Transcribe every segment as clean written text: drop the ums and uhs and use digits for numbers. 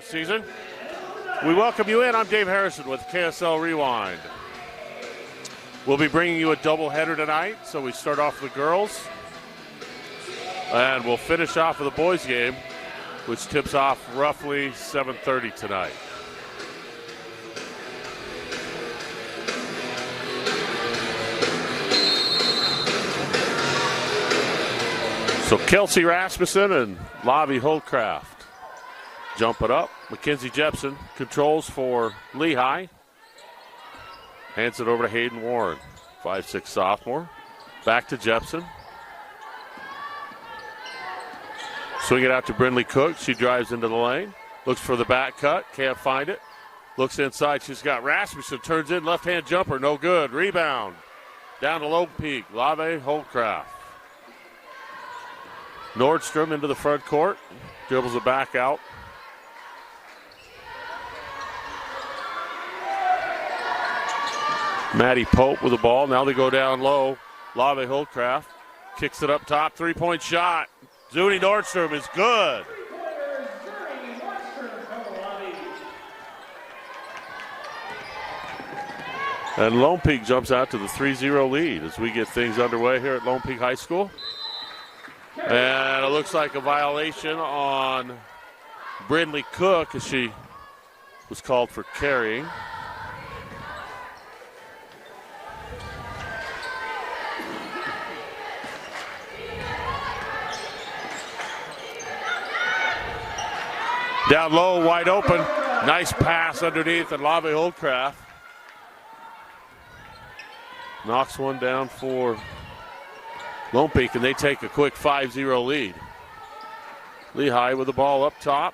this season. We welcome you in. I'm Dave Harrison with KSL Rewind. We'll be bringing you a doubleheader tonight, so we start off with the girls, and we'll finish off with the boys game, which tips off roughly 7:30 tonight. So Kelsey Rasmussen and Lavi Holdcraft jump it up. Mackenzie Jepson controls for Lehi. Hands it over to Hayden Warren, 5'6" sophomore. Back to Jepson. Swing it out to Brindley Cook. She drives into the lane. Looks for the back cut. Can't find it. Looks inside. She's got Rasmussen. Turns in. Left-hand jumper. No good. Rebound. Down to Lone Peak. Lave Holdcraft. Nordstrom into the front court. Dribbles it back out. Maddie Pope with the ball. Now they go down low. Lave Holdcraft kicks it up top. Three-point shot. Zuni Nordstrom is good. And Lone Peak jumps out to the 3-0 lead as we get things underway here at Lone Peak High School. And it looks like a violation on Brindley Cook as she was called for carrying. Down low, wide open. Nice pass underneath, and Lave Holdcraft knocks one down for Lone Peak, and they take a quick 5-0 lead. Lehi with the ball up top.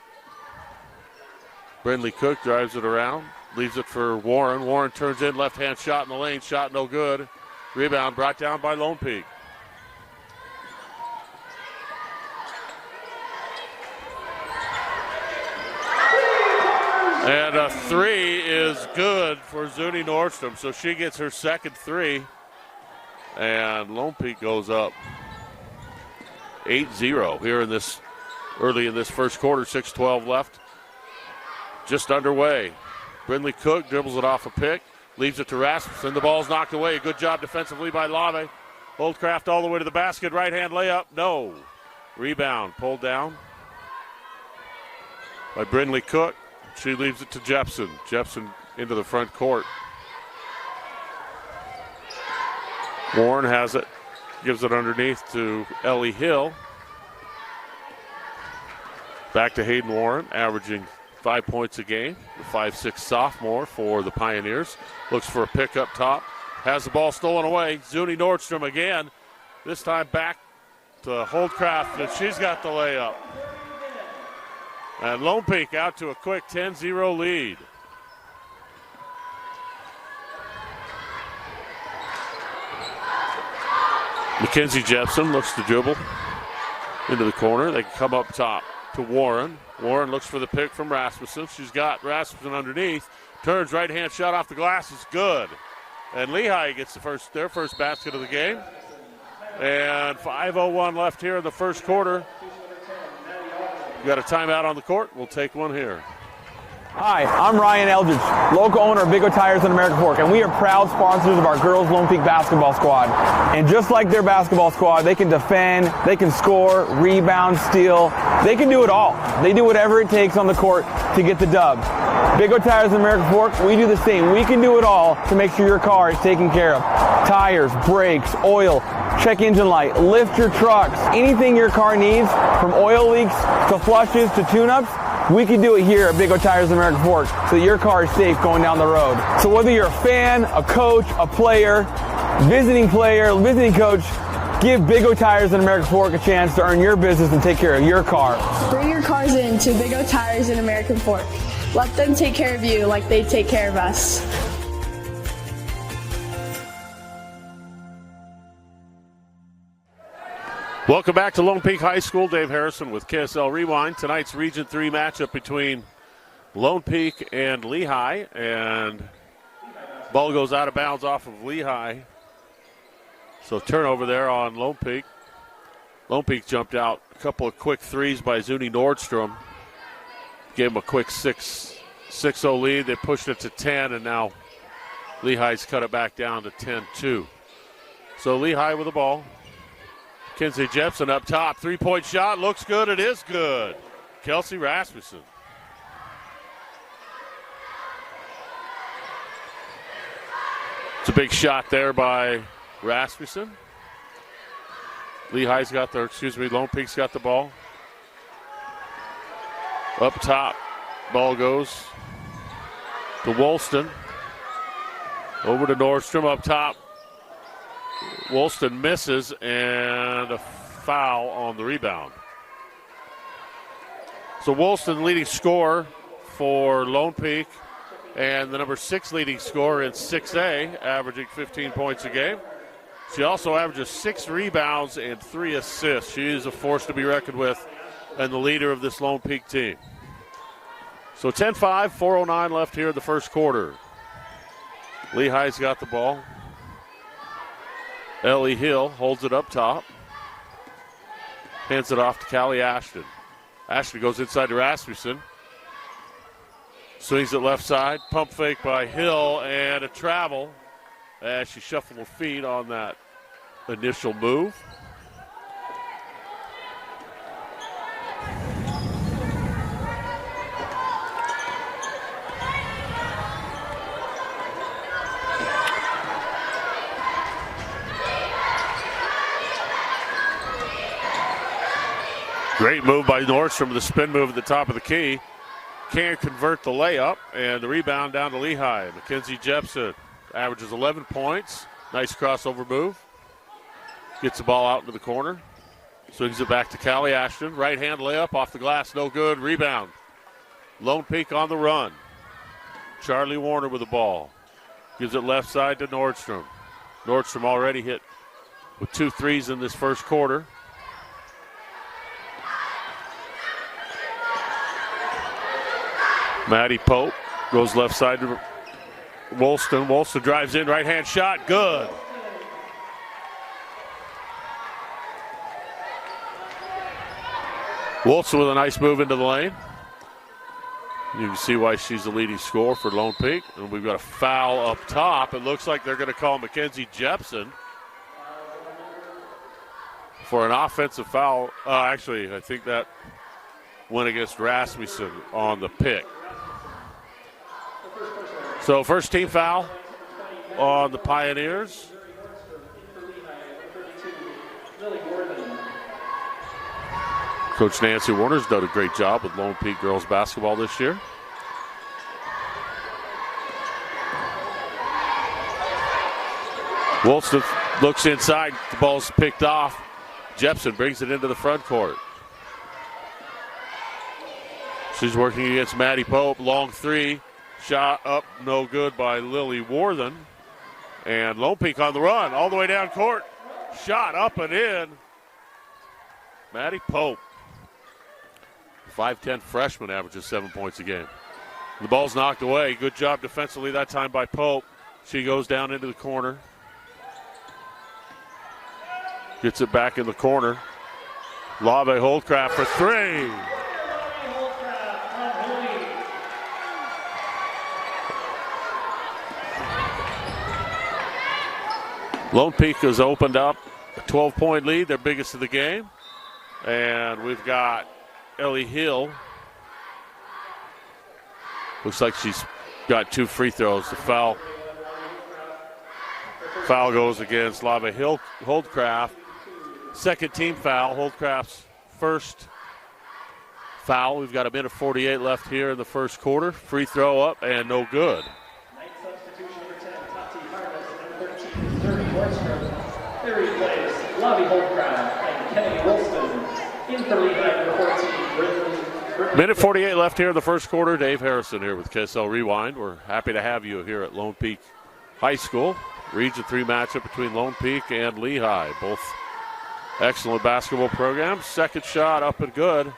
Brindley Cook drives it around, leaves it for Warren. Warren turns in, left-hand shot in the lane, shot no good. Rebound brought down by Lone Peak. And a three is good for Zuni Nordstrom, so she gets her second three. And Lone Peak goes up 8-0 here in this early in this first quarter. 6:12 left. Just underway. Brindley Cook dribbles it off a pick, leaves it to Rasmussen. The ball's knocked away. Good job defensively by Lave. Holdcraft all the way to the basket. Right-hand layup. No. Rebound pulled down by Brindley Cook. She leaves it to Jepson. Jepson into the front court. Warren has it. Gives it underneath to Ellie Hill. Back to Hayden Warren, averaging 5 points a game. The 5'6" sophomore for the Pioneers. Looks for a pick up top. Has the ball stolen away. Zuni Nordstrom again. This time back to Holdcraft, and she's got the layup. And Lone Peak out to a quick 10-0 lead. Mackenzie Jepson looks to dribble into the corner. They can come up top to Warren. Warren looks for the pick from Rasmussen. She's got Rasmussen underneath. Turns, right-hand shot off the glass is good. And Lehi gets their first basket of the game. And 5:01 left here in the first quarter. We got a timeout on the court. We'll take one here. Hi, I'm Ryan Eldridge, local owner of Big O Tires in American Fork, and we are proud sponsors of our girls Lone Peak basketball squad. And just like their basketball squad, they can defend, they can score, rebound, steal. They can do it all. They do whatever it takes on the court to get the dub. Big O Tires in American Fork, we do the same. We can do it all to make sure your car is taken care of. Tires, brakes, oil, check engine light, lift your trucks, anything your car needs, from oil leaks to flushes to tune-ups, we can do it here at Big O Tires in American Fork so that your car is safe going down the road. So whether you're a fan, a coach, a player, visiting coach, give Big O Tires in American Fork a chance to earn your business and take care of your car. Bring your cars in to Big O Tires in American Fork. Let them take care of you like they take care of us. Welcome back to Lone Peak High School. Dave Harrison with KSL Rewind. Tonight's Region 3 matchup between Lone Peak and Lehi. And ball goes out of bounds off of Lehi. So turnover there on Lone Peak. Lone Peak jumped out. A couple of quick threes by Zuni Nordstrom. gave them a quick 6-0 lead. They pushed it to 10, and now Lehi's cut it back down to 10-2. So Lehi with the ball. Kinsey Jepson up top. 3-point shot. Looks good. It is good. Kelsey Rasmussen. It's a big shot there by Rasmussen. Lone Peak's got the ball. Up top, ball goes to Woolston. Over to Nordstrom up top. Woolston misses, and a foul on the rebound. So Woolston leading scorer for Lone Peak, and the number 6 leading scorer in 6A, averaging 15 points a game. She also averages 6 rebounds and 3 assists. She is a force to be reckoned with and the leader of this Lone Peak team. So 10-5, 4:09 left here in the first quarter. Lehi's got the ball. Ellie Hill holds it up top. Hands it off to Callie Ashton. Ashton goes inside to Rasmussen. Swings it left side. Pump fake by Hill and a travel as she shuffled her feet on that initial move. Great move by Nordstrom, the spin move at the top of the key. Can't convert the layup, and the rebound down to Lehi. Mackenzie Jepson averages 11 points. Nice crossover move. Gets the ball out into the corner. Swings it back to Callie Ashton. Right hand layup off the glass, no good. Rebound. Lone Peak on the run. Charlie Warner with the ball. Gives it left side to Nordstrom. Nordstrom already hit with 2 threes in this first quarter. Maddie Pope goes left side to Woolston. Woolston drives in, right hand shot, good. Woolston with a nice move into the lane. You can see why she's the leading scorer for Lone Peak. And we've got a foul up top. It looks like they're going to call Mackenzie Jepson for an offensive foul. Actually, I think that went against Rasmussen on the pick. So first team foul on the Pioneers. Coach Nancy Warner's done a great job with Lone Peak girls basketball this year. Woolston looks inside. The ball's picked off. Jepson brings it into the front court. She's working against Maddie Pope. Long three. Shot up, no good by Lily Worthen. And Lone Peak on the run, all the way down court. Shot up and in. Maddie Pope. 5'10 freshman, averages 7 points a game. The ball's knocked away. Good job defensively that time by Pope. She goes down into the corner. Gets it back in the corner. Lave Holdcraft for 3. Lone Peak has opened up a 12-point lead, their biggest of the game. And we've got Ellie Hill. Looks like she's got 2 free throws. The foul goes against Lava Holdcraft. Second team foul, Holdcraft's first foul. We've got a minute 48 left here in the first quarter. Free throw up and no good. They replace Lobby Holdcraft and Kennedy Wilson in for Lehi number 14. Minute 48 left here in the first quarter. Dave Harrison here with KSL Rewind. We're happy to have you here at Lone Peak High School. Region 3 matchup between Lone Peak and Lehi. Both excellent basketball programs. Second shot up and good.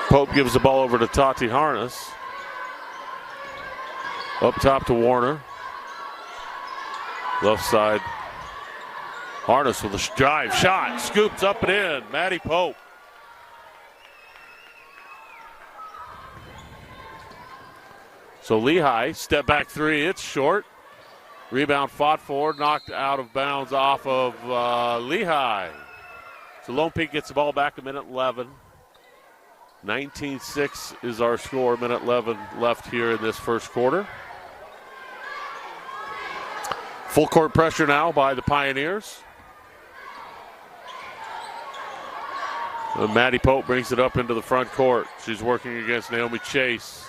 Pope gives the ball over to Tati Harness. Up top to Warner. Left side. Harness with a drive shot. Scoops up and in. Maddie Pope. So Lehi, step back three. It's short. Rebound fought for. Knocked out of bounds off of Lehi. So Lone Peak gets the ball back a minute 11. 19-6 is our score. Minute 11 left here in this first quarter. Full court pressure now by the Pioneers. And Maddie Pope brings it up into the front court. She's working against Naomi Chase.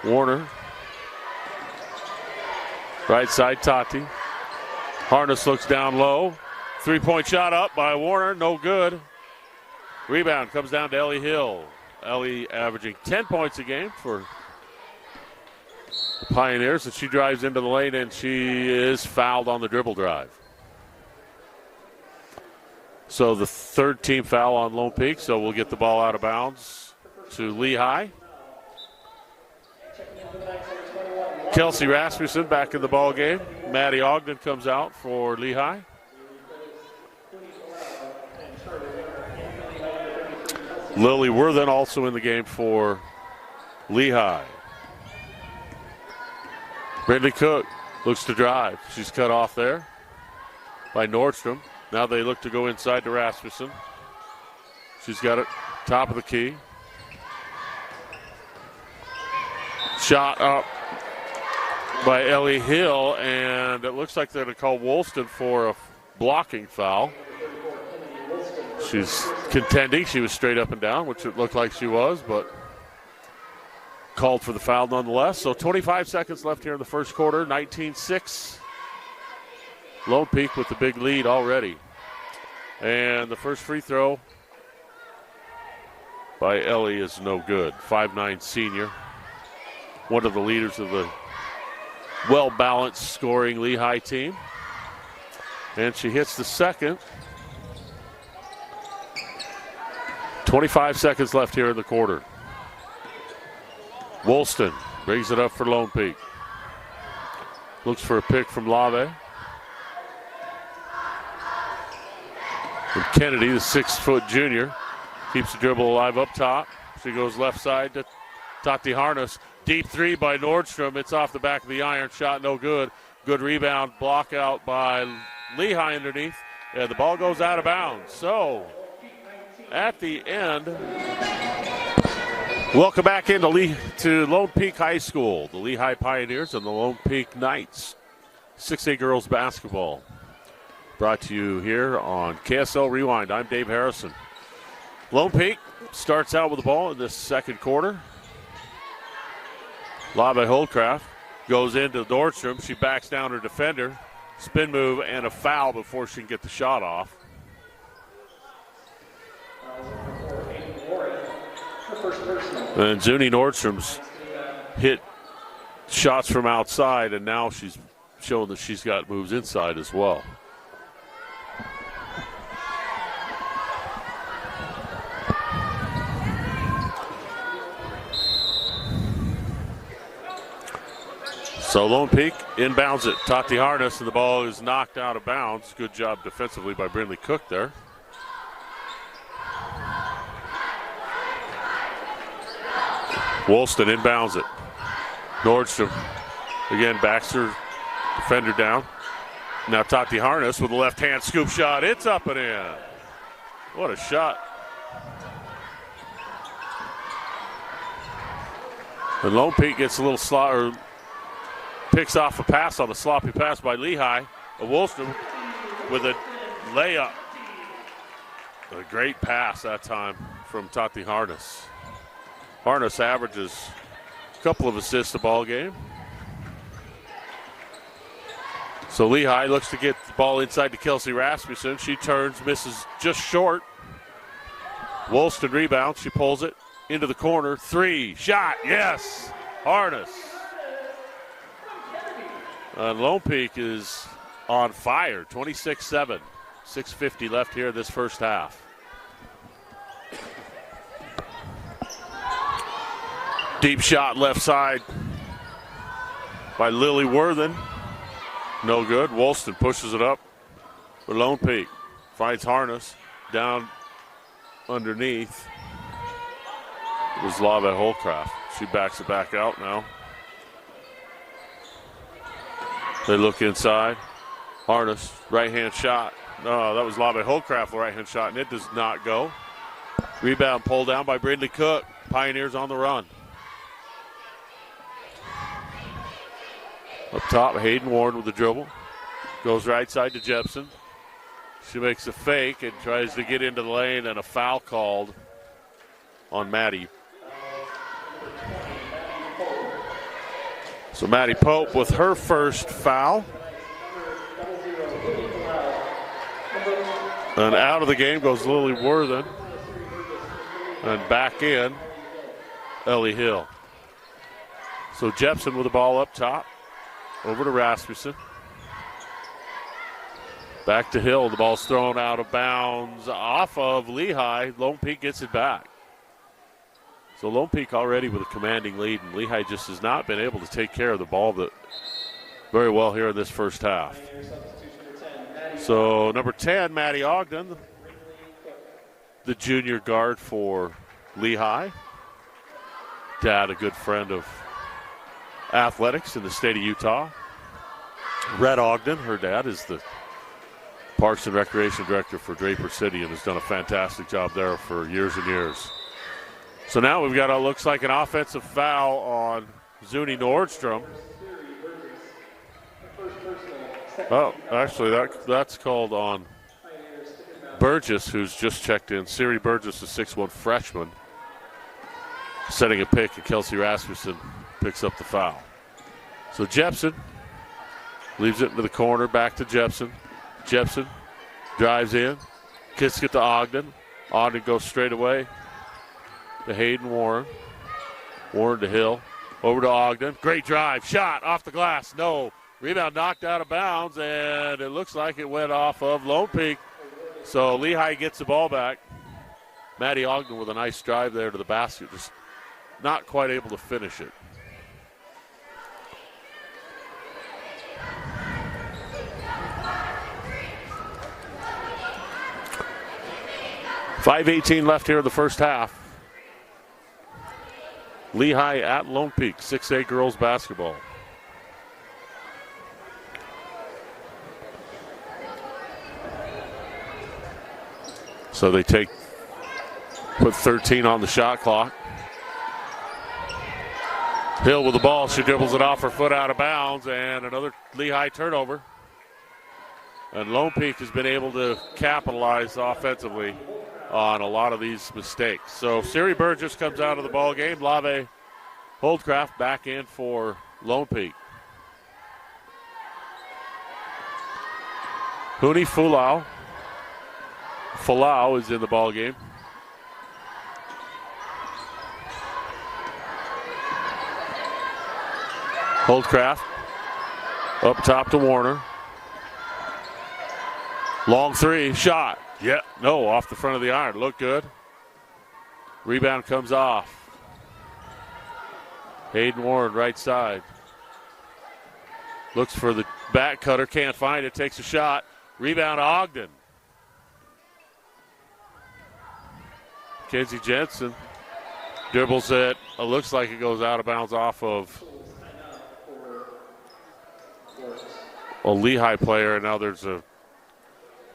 Warner. Right side, Tati. Harness looks down low. Three-point shot up by Warner, no good. Rebound comes down to Ellie Hill. Ellie averaging 10 points a game for the Pioneers, and she drives into the lane, and she is fouled on the dribble drive. So the third team foul on Lone Peak, so we'll get the ball out of bounds to Lehi. Kelsey Rasmussen back in the ball game. Maddie Ogden comes out for Lehi. Lily Worthen also in the game for Lehi. Brindley Cook looks to drive. She's cut off there by Nordstrom. Now they look to go inside to Rasmussen. She's got it top of the key. Shot up by Ellie Hill, and it looks like they're going to call Woolston for a blocking foul. She's contending. She was straight up and down, which it looked like she was, but called for the foul nonetheless. So 25 seconds left here in the first quarter, 19-6. Lone Peak with the big lead already. And the first free throw by Ellie is no good. 5'9" senior. One of the leaders of the well-balanced scoring Lehi team. And she hits the second. 25 seconds left here in the quarter. Woolston brings it up for Lone Peak. Looks for a pick from Lave. And Kennedy, the 6-foot junior, keeps the dribble alive up top. She goes left side to Tati Harness. Deep three by Nordstrom. It's off the back of the iron. Shot no good. Good rebound. Block out by Lehi underneath. And the ball goes out of bounds. So at the end, welcome back to Lone Peak High School. The Lehi Pioneers and the Lone Peak Knights. 6A girls basketball. Brought to you here on KSL Rewind. I'm Dave Harrison. Lone Peak starts out with the ball in this second quarter. Lave Holdcraft goes into Nordstrom. She backs down her defender. Spin move and a foul before she can get the shot off. And Zuni Nordstrom's hit shots from outside, and now she's showing that she's got moves inside as well. So Lone Peak inbounds it. Tati Harness, and the ball is knocked out of bounds. Good job defensively by Brindley Cook there. Woolston inbounds it. Nordstrom again backs her defender down. Now Tati Harness with a left-hand scoop shot. It's up and in. What a shot. And Lone Peak gets a little picks off a pass on a sloppy pass by Lehi. Woolston with a layup. A great pass that time from Tati Harness. Harness averages a couple of assists a ball game. So Lehi looks to get the ball inside to Kelsey Rasmussen. She turns, misses just short. Woolston rebounds. She pulls it into the corner. Three, shot, yes. Harness. Lone Peak is on fire, 26-7. 6:50 left here in this first half. Deep shot left side by Lily Worthen. No good. Woolston pushes it up for Lone Peak. Finds Harness down underneath. It was Lave Holcraft. She backs it back out now. They look inside. Harness, right-hand shot. No, that was Lave Holcraft, the right-hand shot, and it does not go. Rebound pulled down by Brindley Cook. Pioneers on the run. Up top, Hayden Warren with the dribble. Goes right side to Jepson. She makes a fake and tries to get into the lane, and a foul called on Maddie. So Maddie Pope with her first foul. And out of the game goes Lily Worthen. And back in, Ellie Hill. So Jepson with the ball up top. Over to Rasmussen. Back to Hill. The ball's thrown out of bounds off of Lehi. Lone Peak gets it back. So Lone Peak already with a commanding lead, and Lehi just has not been able to take care of the ball very well here in this first half. So number 10, Maddie Ogden, the junior guard for Lehi. Dad, a good friend of athletics in the state of Utah. Red Ogden, her dad, is the Parks and Recreation Director for Draper City and has done a fantastic job there for years and years. So now we've got what looks like an offensive foul on Zuni Nordstrom. Oh, actually, that's called on Burgess, who's just checked in. Siri Burgess, a 6'1" freshman, setting a pick, and Kelsey Rasmussen picks up the foul. So Jepson leaves it into the corner, back to Jepson. Jepson drives in, kicks it to Ogden. Ogden goes straight away to Hayden Warren. Warren to Hill. Over to Ogden. Great drive. Shot off the glass. No. Rebound knocked out of bounds, and it looks like it went off of Lone Peak. So Lehi gets the ball back. Maddie Ogden with a nice drive there to the basket. Just not quite able to finish it. .5:18 left here in the first half. Lehi at Lone Peak, 6A girls basketball. So they put 13 on the shot clock. Hill with the ball, she dribbles it off her foot out of bounds, and another Lehi turnover. And Lone Peak has been able to capitalize offensively on a lot of these mistakes. So Siri Burgess comes out of the ball game. Lave Holdcraft back in for Lone Peak. Huni Falau is in the ball game. Holdcraft up top to Warner. Long three, shot. Yeah, no, off the front of the iron. Looked good. Rebound comes off. Hayden Warren, right side. Looks for the back cutter, can't find it, takes a shot. Rebound Ogden. Kenzie Jensen dribbles it. It looks like it goes out of bounds off of a Lehi player, and now there's a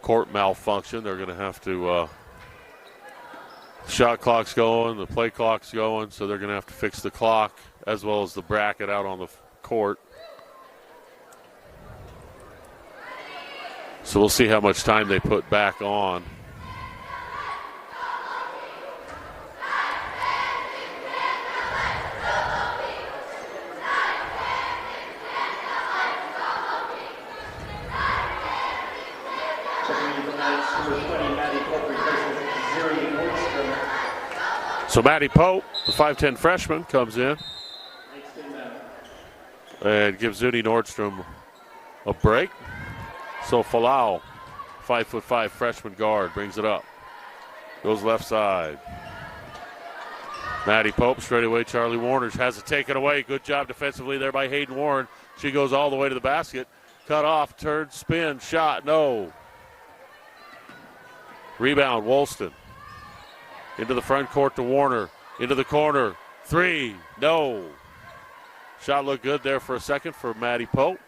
court malfunction. They're going to have to shot clock's going, the play clock's going, so they're going to have to fix the clock as well as the bracket out on the court. So we'll see how much time they put back on. So Maddie Pope, the 5'10" freshman, comes in and gives Zuni Nordstrom a break. So Falau, 5'5" freshman guard, brings it up. Goes left side. Maddie Pope straight away. Charlie Warner has it taken away. Good job defensively there by Hayden Warren. She goes all the way to the basket. Cut off, turn, spin, shot, no. Rebound, Woolston. Into the front court to Warner. Into the corner. Three, no. Shot looked good there for a second for Maddie Pope.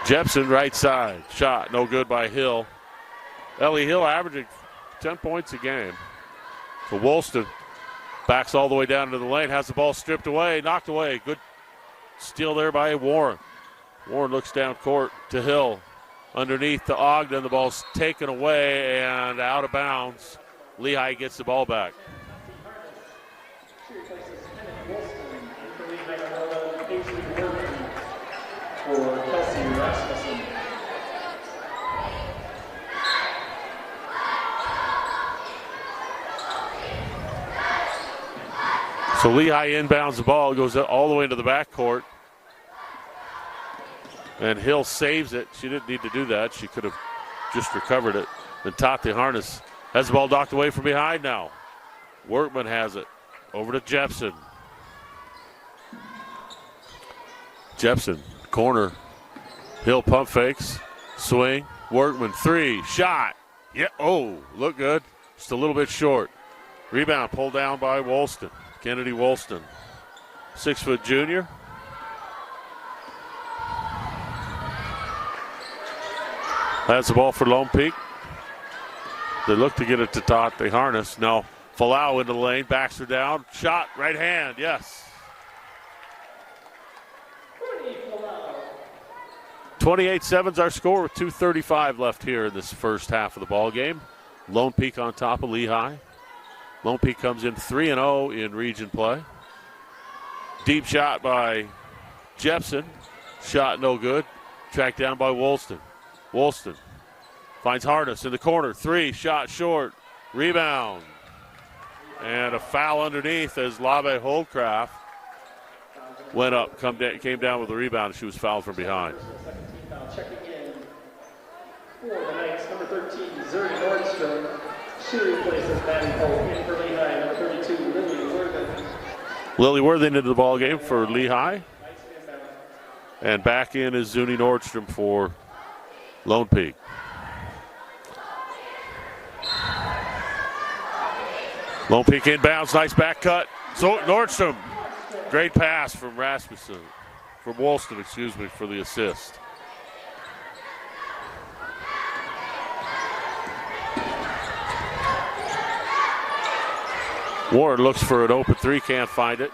Jepson, right side. Shot, no good by Hill. Ellie Hill averaging 10 points a game. So Woolston backs all the way down into the lane, has the ball stripped away, knocked away. Good steal there by Warren. Warren looks down court to Hill. Underneath to Ogden, the ball's taken away and out of bounds. Lehi gets the ball back. So Lehi inbounds the ball, goes all the way into the backcourt. And Hill saves it. She didn't need to do that. She could have just recovered it. Then Tati Harness has the ball knocked away from behind now. Workman has it. Over to Jepson. Jepson, corner. Hill pump fakes. Swing. Workman, three. Shot. Yeah. Oh, look good. Just a little bit short. Rebound pulled down by Woolston. Kennedy Woolston. 6-foot junior. That's the ball for Lone Peak. They look to get it to Tati Harness. No. Falau into the lane. Backs her down. Shot. Right hand. Yes. 28-7's our score with 2:35 left here in this first half of the ball game. Lone Peak on top of Lehi. Lone Peak comes in 3-0 in region play. Deep shot by Jepson. Shot no good. Tracked down by Woolston. Woolston finds Harness in the corner. Three, shot short. Rebound. And a foul underneath as Lave Holdcraft went up, came down with the rebound. She was fouled from behind. Checking in for the Knights, number 13, Zuri Nordstrom. She replaces Maddie Pope in for Lehi, number 32, Lily Worthen. Lily Worthen into the ball game for Lehi. And back in is Zuni Nordstrom for Lone Peak. Lone Peak inbounds, nice back cut. So Nordstrom, great pass from Rasmussen, from Woolston, excuse me, for the assist. Warren looks for an open three, can't find it.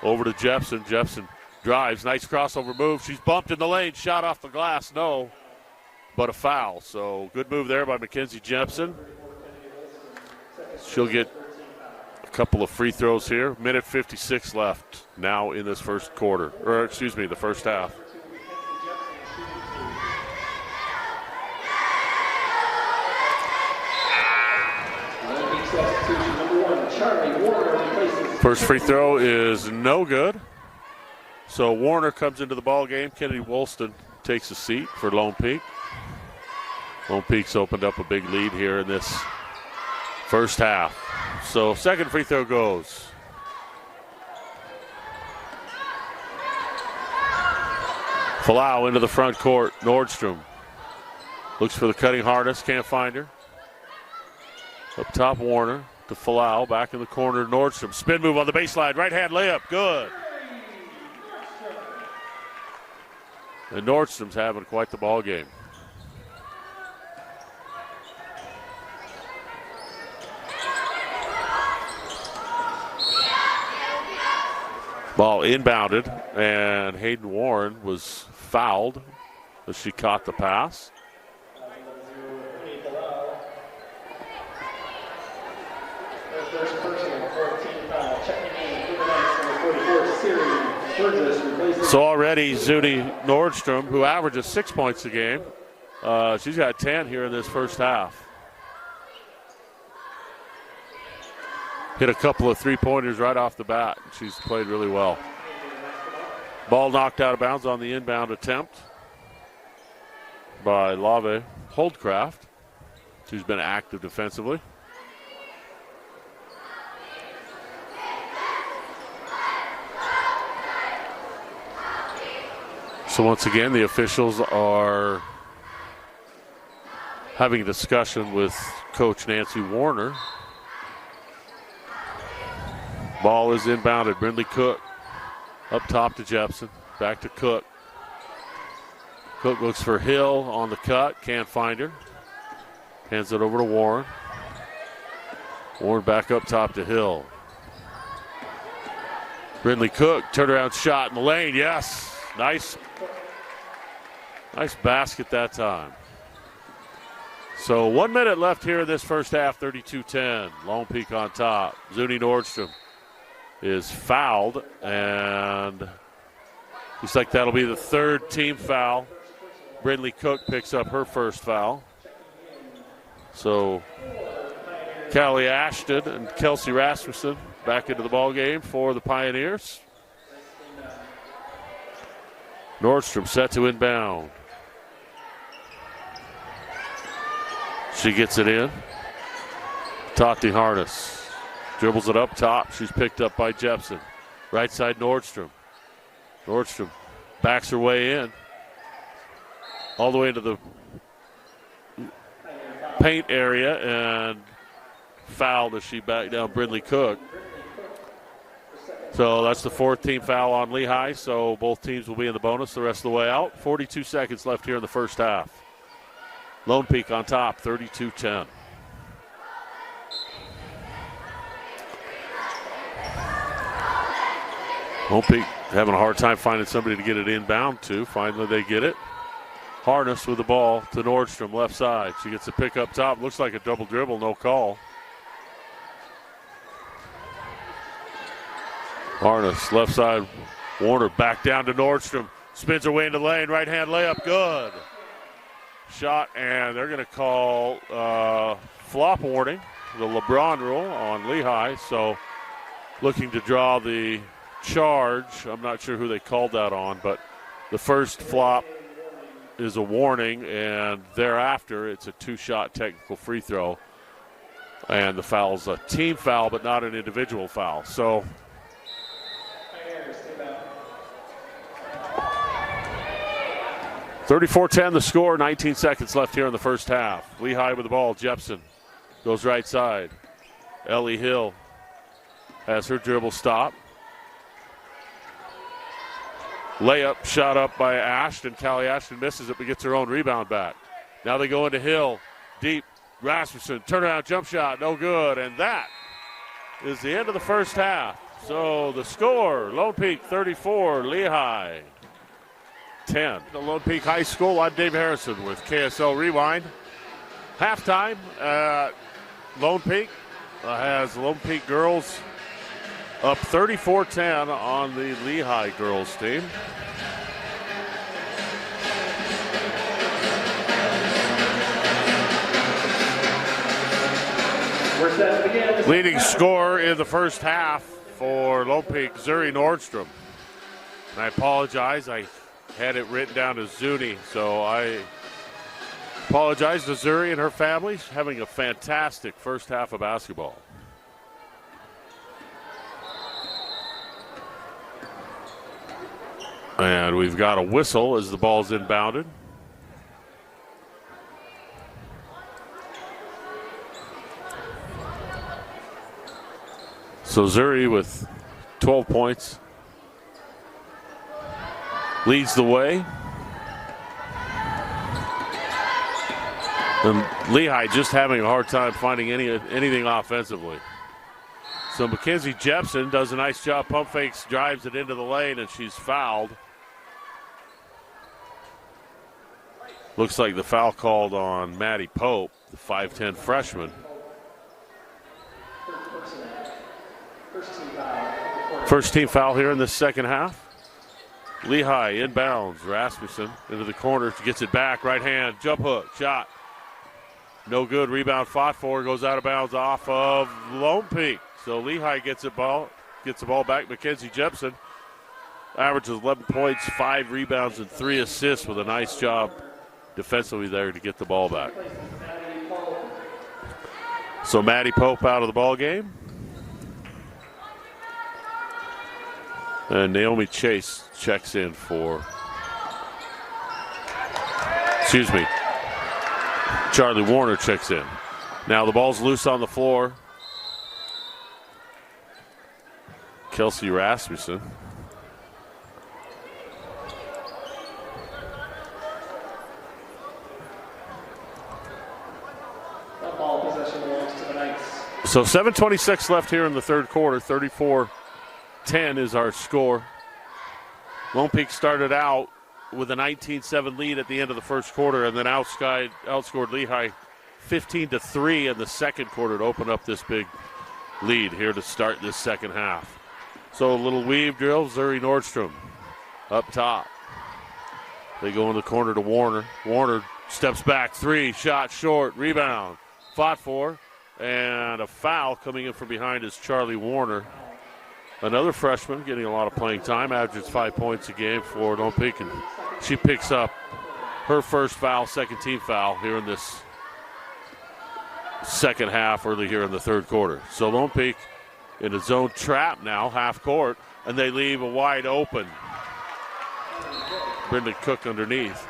Over to Jepson. Jepson drives, nice crossover move. She's bumped in the lane, shot off the glass, no, but a foul. So good move there by Mackenzie Jepson. She'll get a couple of free throws here. Minute 56 left now in this first quarter, or excuse me, the first half. First free throw is no good. So Warner comes into the ball game. Kennedy Woolston takes a seat for Lone Peak. Lone Peak's opened up a big lead here in this first half. So second free throw goes. Falau into the front court. Nordstrom looks for the cutting Harness, can't find her. Up top, Warner to Falau, back in the corner, Nordstrom. Spin move on the baseline, right hand layup, good. And Nordstrom's having quite the ball game. Ball inbounded, and Hayden Warren was fouled as she caught the pass. So already Zuni Nordstrom, who averages 6 points a game, she's got 10 here in this first half. Hit a couple of three-pointers right off the bat. She's played really well. Ball knocked out of bounds on the inbound attempt by Lave Holdcraft, who's been active defensively. So once again, the officials are having a discussion with Coach Nancy Warner. Ball is inbounded. Brindley Cook up top to Jepson. Back to Cook. Cook looks for Hill on the cut. Can't find her. Hands it over to Warren. Warren back up top to Hill. Brindley Cook, turnaround shot in the lane. Yes. Nice basket that time. So 1 minute left here in this first half, 32-10. Lone Peak on top. Zuni Nordstrom is fouled, and looks like that'll be the third team foul. Brindley Cook picks up her first foul. So Callie Ashton and Kelsey Rasmussen back into the ball game for the Pioneers. Nordstrom set to inbound. She gets it in. Tati Harness dribbles it up top. She's picked up by Jepson. Right side Nordstrom. Nordstrom backs her way in. All the way into the paint area and fouled as she backed down Brindley Cook. So that's the fourth team foul on Lehi. So both teams will be in the bonus the rest of the way out. 42 seconds left here in the first half. Lone Peak on top, 32-10. Lone Peak having a hard time finding somebody to get it inbound to. Finally they get it. Harness with the ball to Nordstrom, left side. She gets a pick up top. Looks like a double dribble, no call. Harness, left side. Warner back down to Nordstrom. Spins her way into the lane. Right hand layup, good. Shot, and they're going to call flop warning, the LeBron rule on Lehi. So looking to draw the charge. I'm not sure who they called that on, but the first flop is a warning, and thereafter it's a two-shot technical free throw. And the foul's a team foul, but not an individual foul. So 34-10 the score, 19 seconds left here in the first half. Lehi with the ball, Jepson goes right side. Ellie Hill has her dribble stop. Layup shot up by Ashton. Callie Ashton misses it but gets her own rebound back. Now they go into Hill, deep, Rasmussen, turnaround jump shot, no good. And that is the end of the first half. So the score, Lone Peak 34, Lehi 10. The Lone Peak High School, I'm Dave Harrison with KSL Rewind. Halftime, Lone Peak has Lone Peak girls up 34-10 on the Lehi girls team. Leading scorer in the first half for Lone Peak, Zuri Nordstrom. And I apologize, I had it written down as Zuni, so I apologize to Zuri and her family. Having a fantastic first half of basketball. And we've got a whistle as the ball's inbounded. So Zuri with 12 points leads the way. And Lehi just having a hard time finding anything offensively. So Mackenzie Jepson does a nice job, pump fakes, drives it into the lane, and she's fouled. Looks like the foul called on Maddie Pope, the 5'10 freshman. First team foul here in the second half. Lehi inbounds. Rasmussen into the corner. Gets it back. Right hand. Jump hook. Shot. No good. Rebound. 5-4. Goes out of bounds off of Lone Peak. So Lehi gets the ball back. Mackenzie Jepson averages 11 points, 5 rebounds, and 3 assists with a nice job defensively there to get the ball back. So Maddie Pope out of the ball game. And Naomi Chase checks in for Excuse me. Charlie Warner checks in. Now the ball's loose on the floor. Kelsey Rasmussen. That ball possession belongs to the Knights. So 7:26 left here in the third quarter. 34-10 is our score. Lone Peak started out with a 19-7 lead at the end of the first quarter and then outscored Lehi 15-3 in the second quarter to open up this big lead here to start this second half. So a little weave drill, Zuri Nordstrom up top. They go in the corner to Warner. Warner steps back, three, shot short, rebound, fought for, and a foul coming in from behind is Charlie Warner. Another freshman getting a lot of playing time, averages 5 points a game for Lone Peak, and she picks up her first foul, second team foul here in this second half, early here in the third quarter. So Lone Peak in a zone trap now, half court, and they leave a wide open Brenda Cook underneath.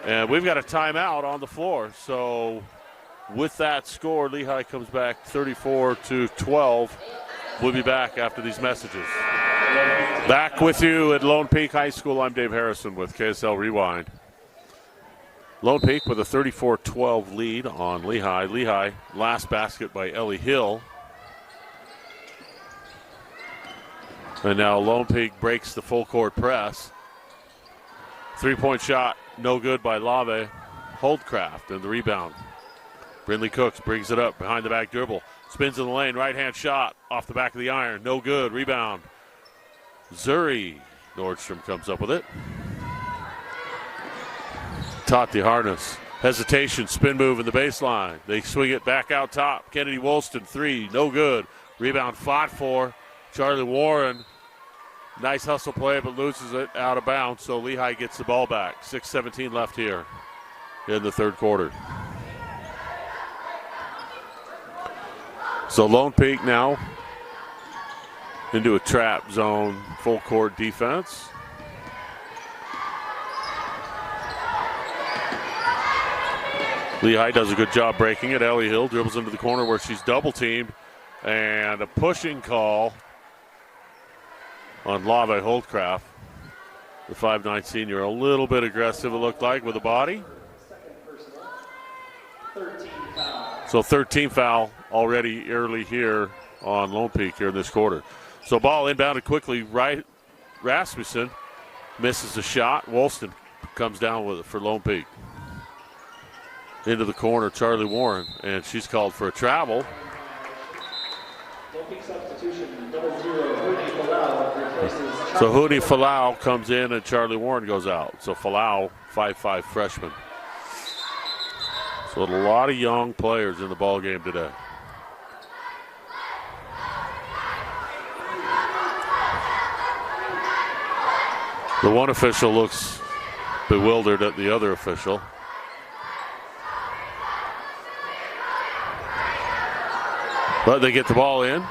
And we've got a timeout on the floor. So with that score, Lehi comes back 34-12. We'll be back after these messages. Back with you at Lone Peak High School. I'm Dave Harrison with KSL Rewind. Lone Peak with a 34-12 lead on Lehi. Lehi, last basket by Ellie Hill. And now Lone Peak breaks the full court press. Three-point shot, no good by Lave Holdcraft, and the rebound. Brindley Cooks brings it up behind the back dribble. Spins in the lane, right-hand shot off the back of the iron. No good, rebound. Zuri Nordstrom comes up with it. Tati Harness, hesitation, spin move in the baseline. They swing it back out top. Kennedy Woolston, three, no good. Rebound fought for. Charlie Warren, nice hustle play, but loses it out of bounds, so Lehi gets the ball back. 6:17 left here in the third quarter. So Lone Peak now into a trap zone, full court defense. Lehi does a good job breaking it. Ellie Hill dribbles into the corner where she's double teamed, and a pushing call on Lave Holdcraft. The 5'9" senior, a little bit aggressive, it looked like, with the body. So 13 foul already early here on Lone Peak here in this quarter. So ball inbounded quickly, right. Rasmussen misses the shot. Woolston comes down with it for Lone Peak. Into the corner, Charlie Warren, and she's called for a travel. So Huni Falau comes in and Charlie Warren goes out. So Falau, 5'5" freshman. So a lot of young players in the ball game today. The one official looks bewildered at the other official. But they get the ball in.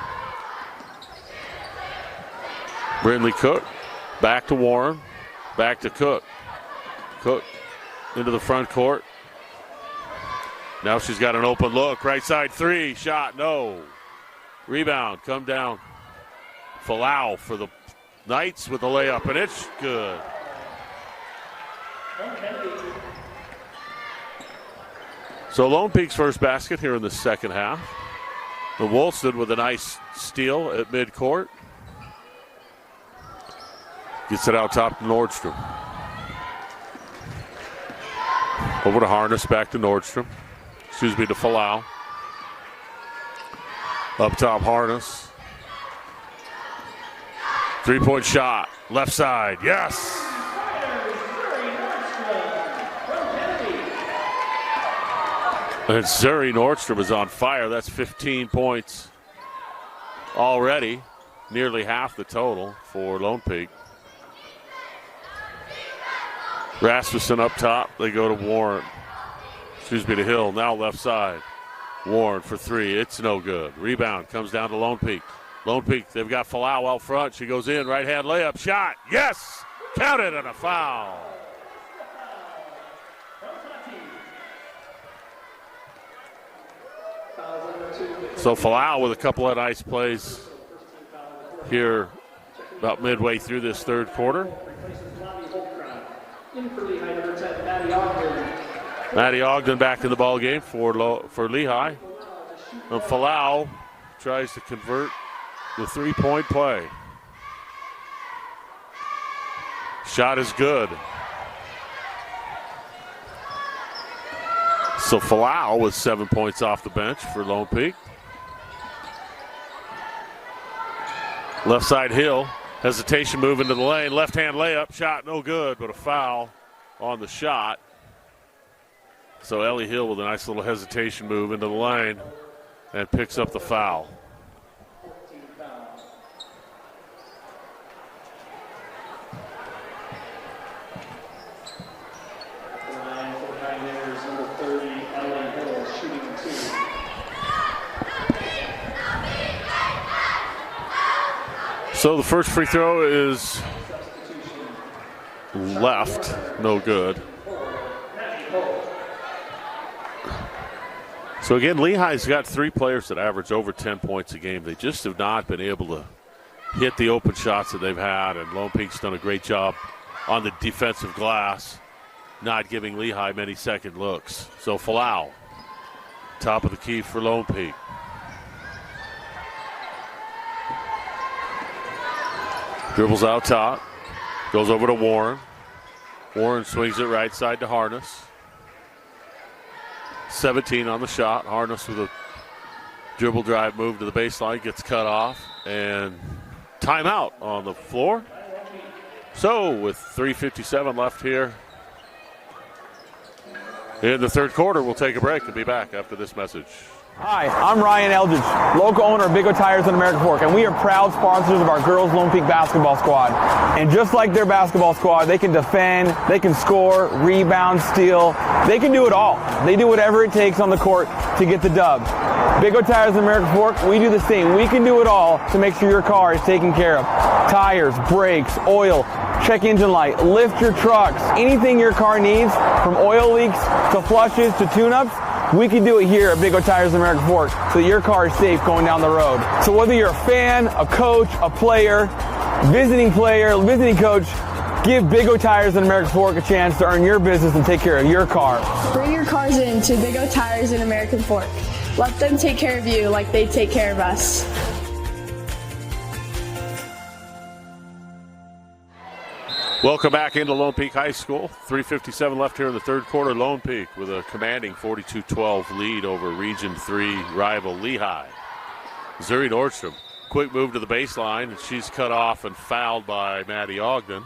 Brindley Cook, back to Warren, back to Cook. Cook into the front court. Now she's got an open look. Right side three, shot, no. Rebound, come down. Falau for the Knights with the layup, and it's good. So Lone Peak's first basket here in the second half. The Woolston with a nice steal at midcourt. Gets it out top to Nordstrom. Over to Harness, back to Nordstrom. Excuse me, to Falau. Up top, Harness. Three-point shot, left side, yes! And Zuri Nordstrom is on fire. That's 15 points already, nearly half the total for Lone Peak. Rasmussen up top. They go to Warren. Excuse me, to Hill. Now left side. Warren for three. It's no good. Rebound comes down to Lone Peak. Lone Peak, they've got Falau out front. She goes in. Right-hand layup. Shot. Yes! Counted and a foul. So Falau with a couple of nice plays here about midway through this third quarter. Maddie Ogden back in the ball game for Lehi. And Falau tries to convert the three-point play. Shot is good. So Falau with 7 points off the bench for Lone Peak. Left side Hill, hesitation move into the lane, left-hand layup, shot no good, but a foul on the shot. So Ellie Hill with a nice little hesitation move into the lane and picks up the foul. So the first free throw is left, no good. So again, Lehi's got three players that average over 10 points a game. They just have not been able to hit the open shots that they've had, and Lone Peak's done a great job on the defensive glass, not giving Lehi many second looks. So Falau, top of the key for Lone Peak. Dribbles out top, goes over to Warren. Warren swings it right side to Harness. 17 on the shot. Harness with a dribble drive move to the baseline, gets cut off, and timeout on the floor. So with 3:57 left here in the third quarter, we'll take a break and be back after this message. Hi, I'm Ryan Eldridge, local owner of Big O Tires in American Fork, and we are proud sponsors of our girls Lone Peak basketball squad. And just like their basketball squad, they can defend, they can score, rebound, steal. They can do it all. They do whatever it takes on the court to get the dub. Big O Tires in American Fork, we do the same. We can do it all to make sure your car is taken care of. Tires, brakes, oil, check engine light, lift your trucks, anything your car needs, from oil leaks to flushes to tune-ups, we can do it here at Big O Tires in American Fork so that your car is safe going down the road. So whether you're a fan, a coach, a player, visiting coach, give Big O Tires in American Fork a chance to earn your business and take care of your car. Bring your cars in to Big O Tires in American Fork. Let them take care of you like they take care of us. Welcome back into Lone Peak High School. 3:57 left here in the third quarter. Lone Peak with a commanding 42-12 lead over Region 3 rival Lehi. Zuri Nordstrom, quick move to the baseline, and she's cut off and fouled by Maddie Ogden.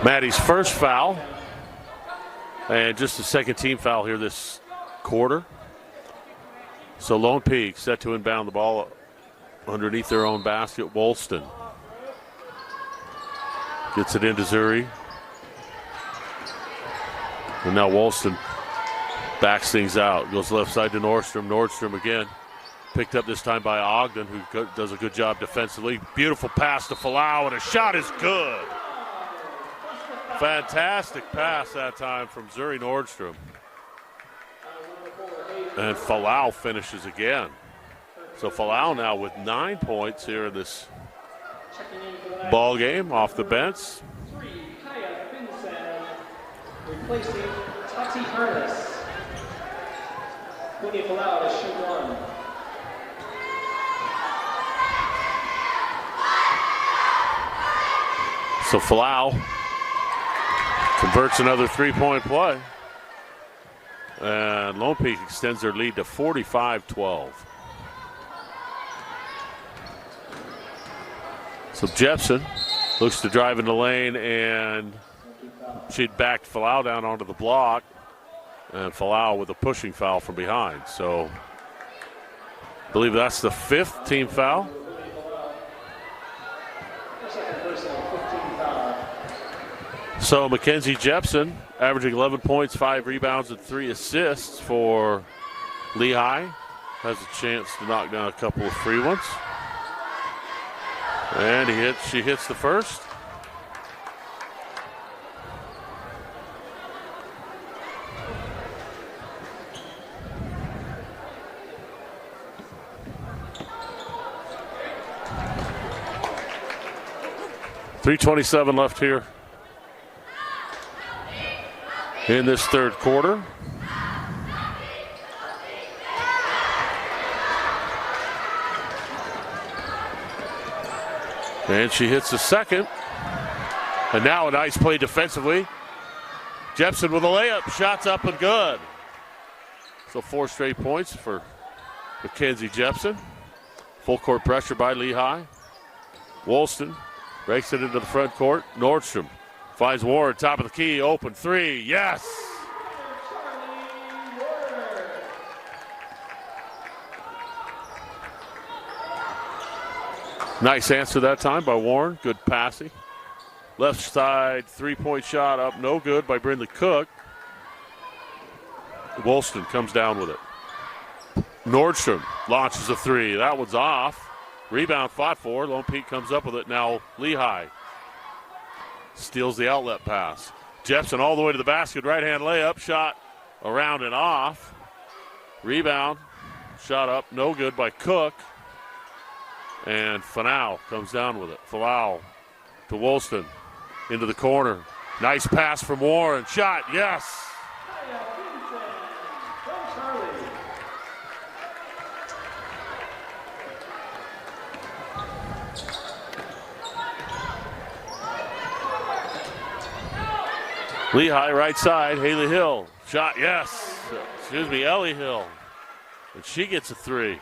Maddie's first foul, and just a second team foul here this quarter. So Lone Peak set to inbound the ball underneath their own basket. Woolston gets it into Zuri. And now Woolston backs things out. Goes left side to Nordstrom. Nordstrom again. Picked up this time by Ogden, who does a good job defensively. Beautiful pass to Falau, and a shot is good. Fantastic pass that time from Zuri Nordstrom. And Falau finishes again. So Falau now with 9 points here in this ball game off the bench. Replacing Tati Harness. Winnie Falau to shoot one. So Falau converts another three-point play. And Lone Peak extends their lead to 45-12. So Jepson looks to drive in the lane, and she'd backed Falau down onto the block. And Falau with a pushing foul from behind. So I believe that's the fifth team foul. So Mackenzie Jepson averaging 11 points, 5 rebounds, and 3 assists for Lehi. Has a chance to knock down a couple of free ones. And she hits the first. 3:27 left here in this third quarter. And she hits the second. And now a nice play defensively. Jepson with a layup. Shots up and good. So 4 straight points for Mackenzie Jepson. Full court pressure by Lehi. Woolston breaks it into the front court. Nordstrom finds Warren, top of the key, open 3. Yes! Nice answer that time by Warren. Good passing. Left side 3-point shot up, no good by Brindley Cook. Woolston comes down with it. Nordstrom launches a 3. That one's off. Rebound fought for. Lone Peak comes up with it. Now Lehi steals the outlet pass. Jepson all the way to the basket. Right-hand layup. Shot around and off. Rebound. Shot up. No good by Cook. And Fanau comes down with it. Falau to Woolston. Into the corner. Nice pass from Warren. Shot. Yes. Lehi right side, Haley Hill. Shot, yes. Excuse me, Ellie Hill. And she gets a 3.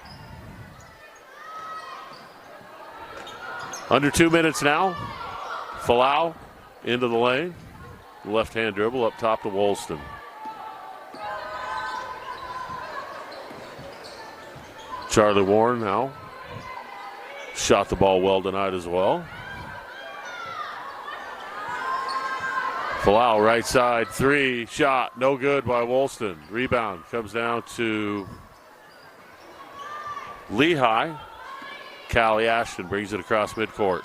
Under 2 minutes now. Falau into the lane. Left-hand dribble up top to Woolston. Charlie Warren now. Shot the ball well tonight as well. Falau right side, 3, shot, no good by Woolston. Rebound comes down to Lehi. Callie Ashton brings it across midcourt.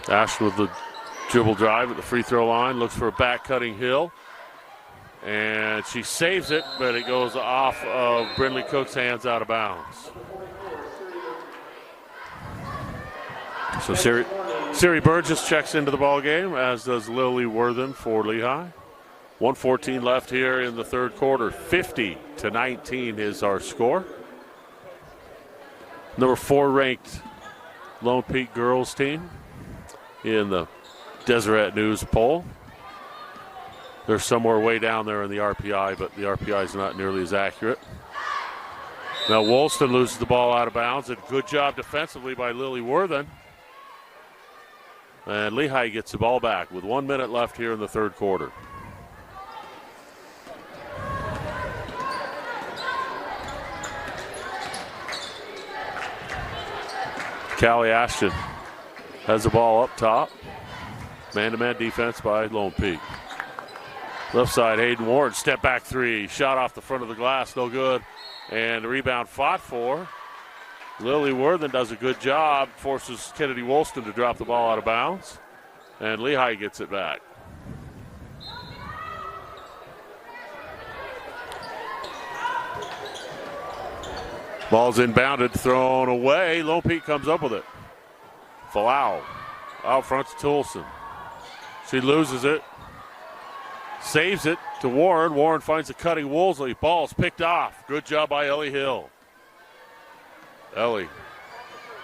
Ashton with the dribble drive at the free throw line, looks for a back cutting Hill. And she saves it, but it goes off of Brindley Cook's hands out of bounds. So Siri Burgess checks into the ball game, as does Lily Worthen for Lehi. 1:14 left here in the third quarter. 50-19 is our score. Number 4 ranked Lone Peak girls team in the Deseret News poll. They're somewhere way down there in the RPI, but the RPI is not nearly as accurate. Now Woolston loses the ball out of bounds, and good job defensively by Lily Worthen. And Lehi gets the ball back with 1 minute left here in the third quarter. Callie Ashton has the ball up top. Man-to-man defense by Lone Peak. Left side, Hayden Warren, step back 3. Shot off the front of the glass, no good. And the rebound fought for. Lily Worthen does a good job, forces Kennedy Woolston to drop the ball out of bounds. And Lehi gets it back. Ball's inbounded, thrown away. Lone Peak comes up with it. Falau out front to Toulson. She loses it. Saves it to Warren. Warren finds a cutting Woolsey. Ball's picked off. Good job by Ellie Hill. Ellie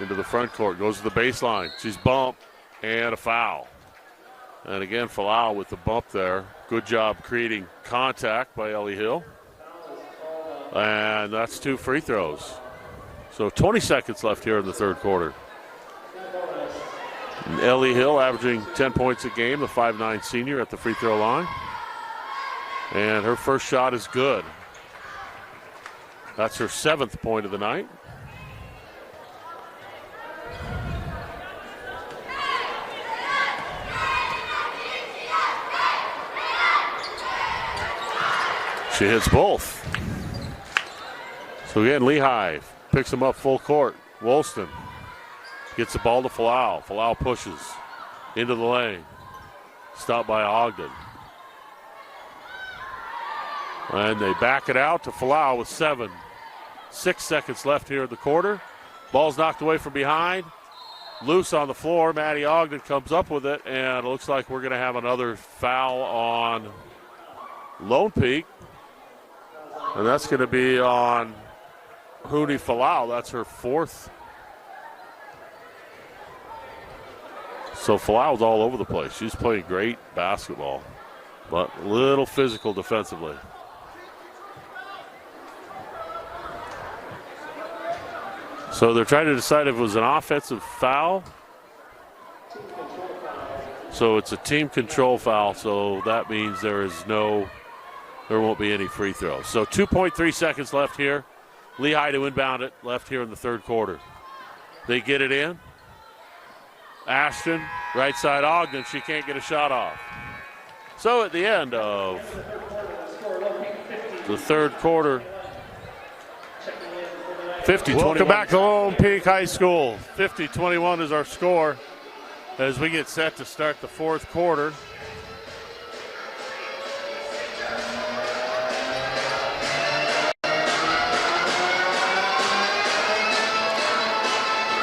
into the front court. Goes to the baseline. She's bumped and a foul. And again, Falau with the bump there. Good job creating contact by Ellie Hill. And that's 2 free throws. So 20 seconds left here in the third quarter. And Ellie Hill averaging 10 points a game, the 5'9" senior at the free throw line. And her first shot is good. That's her 7th point of the night. She hits both. So again, Lehi picks him up full court. Woolston gets the ball to Falau. Falau pushes into the lane. Stopped by Ogden. And they back it out to Falau with 6 seconds left here in the quarter. Ball's knocked away from behind. loose on the floor. Maddie Ogden comes up with it, and it looks like we're going to have another foul on Lone Peak. And that's going to be on Huni Falau. That's her fourth. So Falau's all over the place. She's playing great basketball, but a little physical defensively. So they're trying to decide if it was an offensive foul. So it's a team control foul, so that means there won't be any free throws. So 2.3 seconds left here. Lehi to inbound it left here in the third quarter. They get it in. Ashton, right side Ogden, she can't get a shot off. So at the end of the third quarter, 50-21. Welcome back to Lone Peak High School. 50-21 is our score as we get set to start the fourth quarter.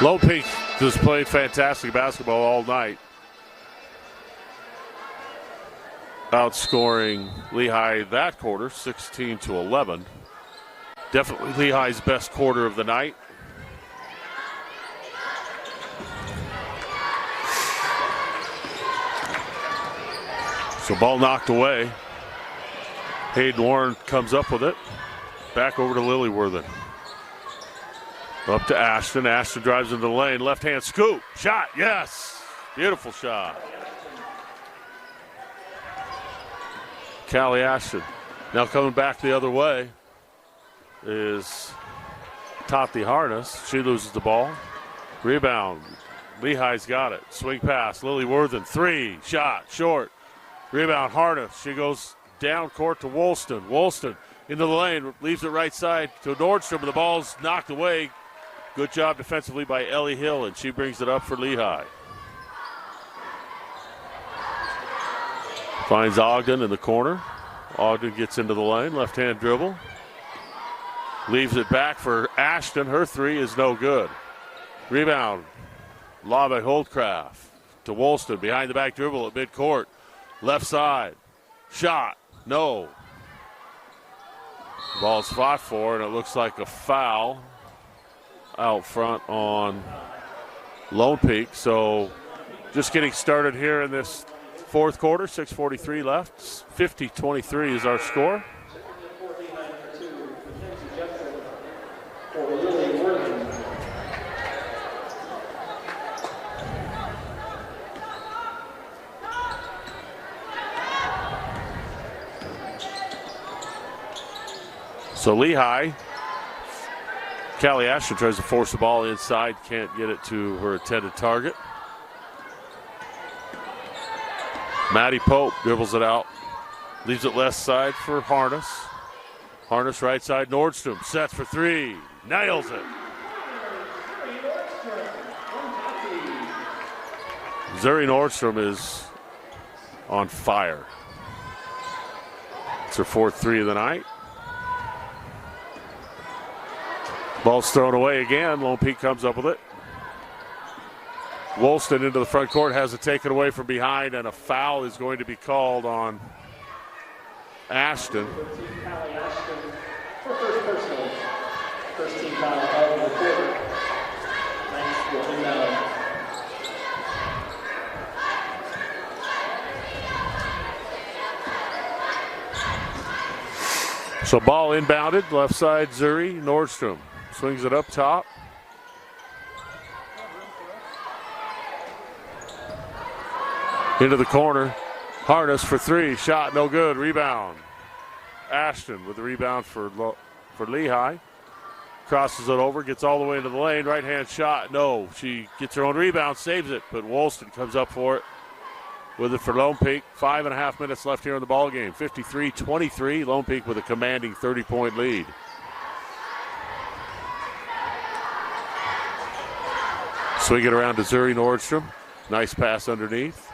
Lone Peak has played fantastic basketball all night, outscoring Lehi that quarter 16-11. Definitely Lehi's best quarter of the night. So ball knocked away. Hayden Warren comes up with it. Back over to Lillyworthen. Up to Ashton. Ashton drives into the lane. Left-hand scoop. Shot. Yes. Beautiful shot. Callie Ashton. Now coming back the other way is Tati Harness. She loses the ball. Rebound. Lehi's got it. Swing pass. Lillyworthen. Three. Shot. Short. Rebound. Harness. She goes down court to Woolston. Woolston into the lane. Leaves it right side to Nordstrom. And the ball's knocked away. Good job defensively by Ellie Hill, and she brings it up for Lehi. Finds Ogden in the corner. Ogden gets into the lane, left-hand dribble. Leaves it back for Ashton. Her three is no good. Rebound. Lob by Holdcraft to Woolston. Behind the back dribble at midcourt. Left side. Shot. No. Ball's fought for, and it looks like a foul out front on Lone Peak. So just getting started here in this fourth quarter. 6:43 left. 50-23 is our score. So Lehi, Callie Ashton tries to force the ball inside, can't get it to her intended target. Maddie Pope dribbles it out, leaves it left side for Harness. Harness right side, Nordstrom sets for three, nails it. Zuri Nordstrom is on fire. It's her fourth three of the night. Ball's thrown away again. Lone Peak comes up with it. Woolston into the front court, has it taken away from behind, and a foul is going to be called on Ashton. First team foul of the quarter. So ball inbounded, left side Zuri Nordstrom. Swings it up top. Into the corner. Harness for three. Shot no good. Rebound. Ashton with the rebound for Lehi. Crosses it over. Gets all the way into the lane. Right hand shot. No. She gets her own rebound. Saves it. But Woolston comes up for it. With it for Lone Peak. 5.5 minutes left here in the ball game. 53-23. Lone Peak with a commanding 30-point lead. Swing it around to Zuri Nordstrom. Nice pass underneath.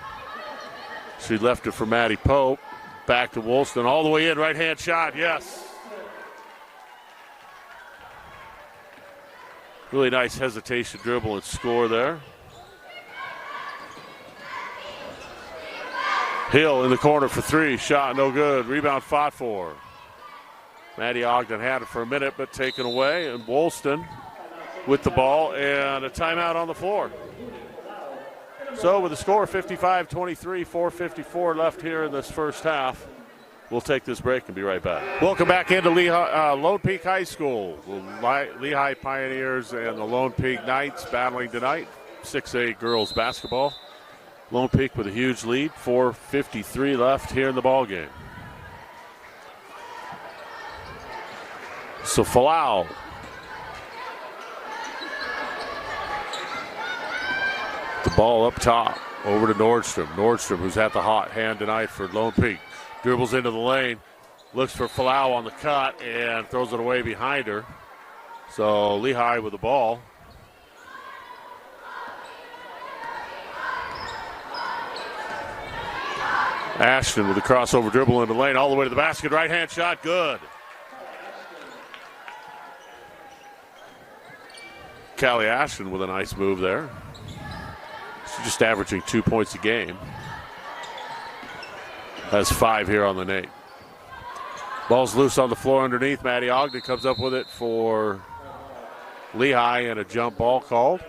She left it for Maddie Pope. Back to Woolston. All the way in. Right hand shot. Yes. Really nice hesitation dribble and score there. Hill in the corner for three. Shot no good. Rebound fought for. Maddie Ogden had it for a minute, but taken away. And Woolston with the ball and a timeout on the floor. So with the score 55-23, 4:54 left here in this first half. We'll take this break and be right back. Welcome back into Lone Peak High School. The Lehigh Pioneers and the Lone Peak Knights battling tonight. 6A girls basketball. Lone Peak with a huge lead. 4:53 left here in the ball game. So Falau. The ball up top over to Nordstrom. Nordstrom, who's had the hot hand tonight for Lone Peak. Dribbles into the lane, looks for Falau on the cut, and throws it away behind her. So Lehi with the ball. Ashton with the crossover dribble in the lane, all the way to the basket. Right-hand shot, good. Callie Ashton with a nice move there. She's just averaging 2 points a game. Has 5 here on the night. Ball's loose on the floor underneath. Maddie Ogden comes up with it for Lehi, and a jump ball called.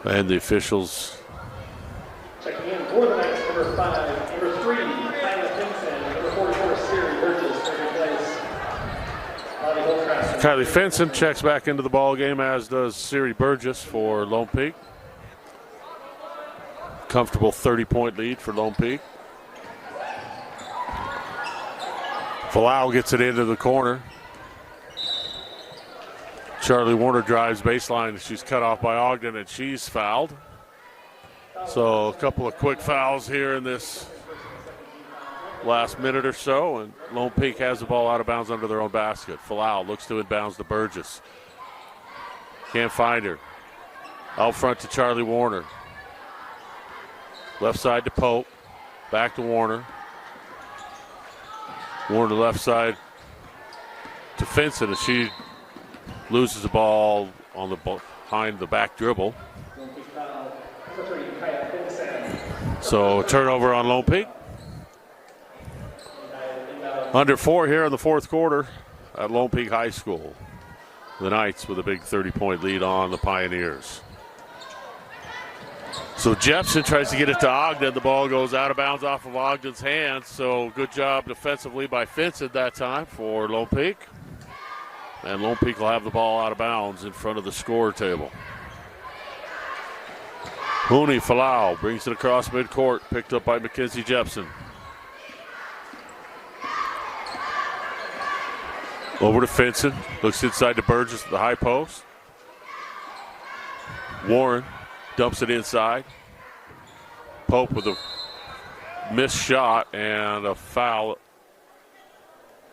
And the officials. Checking in for the Knights, number 5, number 3, Kyla Pinson, number 44, Siri Burgess, second place. Kylie Fenson checks back into the ball game, as does Siri Burgess for Lone Peak. Comfortable 30-point lead for Lone Peak. Falau gets it into the corner. Charlie Warner drives baseline. She's cut off by Ogden, and she's fouled. So a couple of quick fouls here in this last minute or so, and Lone Peak has the ball out of bounds under their own basket. Falau looks to inbounds to Burgess. Can't find her. Out front to Charlie Warner. Left side to Pope. Back to Warner. Warner left side to Fenson, and she loses the ball on the behind the back dribble. So turnover on Lone Peak. Under 4 here in the fourth quarter at Lone Peak High School. The Knights with a big 30-point lead on the Pioneers. So Jepson tries to get it to Ogden. The ball goes out of bounds off of Ogden's hands. So good job defensively by Fenson that time for Lone Peak. And Lone Peak will have the ball out of bounds in front of the score table. Mooney Falau brings it across midcourt, picked up by Mackenzie Jepson. Over to Fenson, looks inside to Burgess at the high post. Warren dumps it inside. Pope with a missed shot and a foul.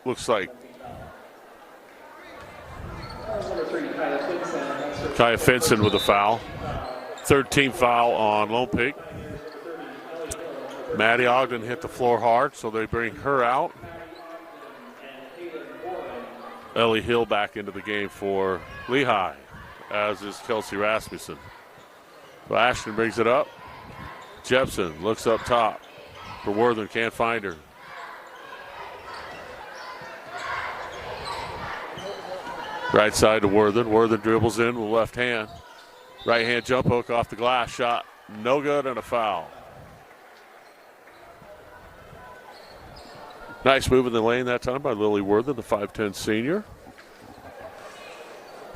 Looks like Kaya Fenson with a foul. Third team foul on Lone Peak. Maddie Ogden hit the floor hard, so they bring her out. Ellie Hill back into the game for Lehi, as is Kelsey Rasmussen. So Ashton brings it up. Jepson looks up top for Worthen, can't find her. Right side to Worthen. Worthen dribbles in with left hand. Right hand jump hook off the glass, shot no good, and a foul. Nice move in the lane that time by Lily Worthen, the 5'10 senior.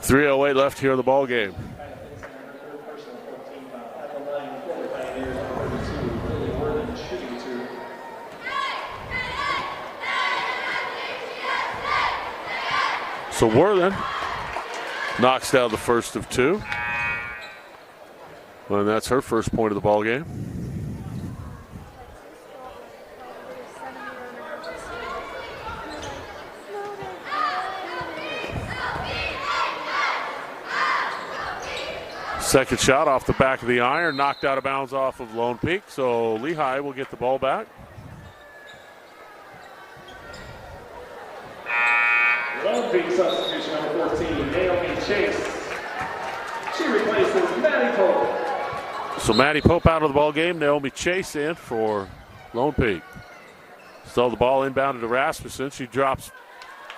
3:08 left here in the ball game. So Worthen knocks down the first of 2. And that's her first point of the ball game. Second shot off the back of the iron, knocked out of bounds off of Lone Peak. So Lehi will get the ball back. Lone Peak substitution number 14, Naomi Chase. She replaces Maddie Pope. So Maddie Pope out of the ball game. Naomi Chase in for Lone Peak. So the ball inbounded to Rasmussen. She drops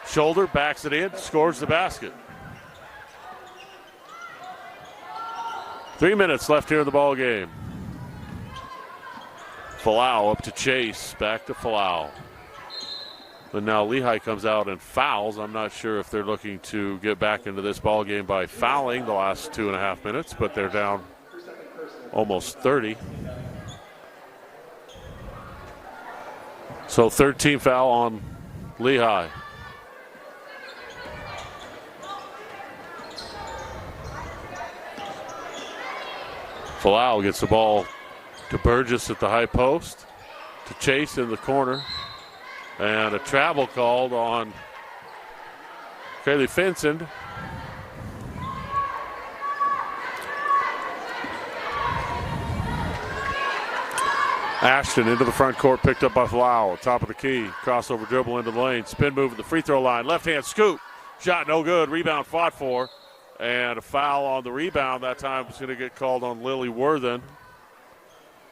shoulder, backs it in, scores the basket. 3 minutes left here in the ball game. Falau up to Chase, back to Falau. But now Lehi comes out and fouls. I'm not sure if they're looking to get back into this ball game by fouling the last 2.5 minutes, but they're down almost 30. So 13 foul on Lehi. Falau gets the ball to Burgess at the high post, to Chase in the corner, and a travel called on Kaylee Finson. Ashton into the front court, picked up by Falau. Top of the key, crossover dribble into the lane, spin move at the free throw line, left hand scoop, shot no good, rebound fought for, and a foul on the rebound. That time was going to get called on Lily Worthen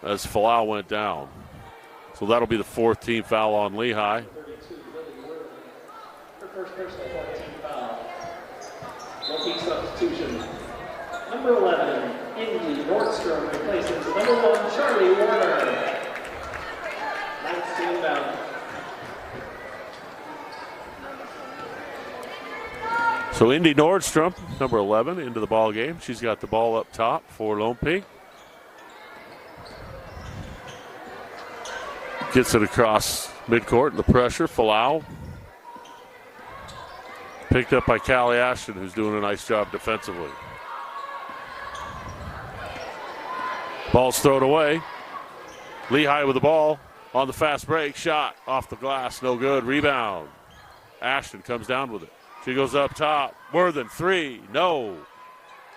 as Falau went down. So that'll be the fourth team foul on Lehi. 32, Lily Worthen. Her first personal 14 foul. One peak substitution. Number 11, Indy Nordstrom replaces number 1, Charlie Warner. 19 down. So Indy Nordstrom, number 11, into the ball game. She's got the ball up top for Lone Peak. Gets it across midcourt, the pressure. Falau. Picked up by Callie Ashton, who's doing a nice job defensively. Ball's thrown away. Lehi with the ball on the fast break. Shot off the glass, no good. Rebound. Ashton comes down with it. She goes up top. Worthen, three, no.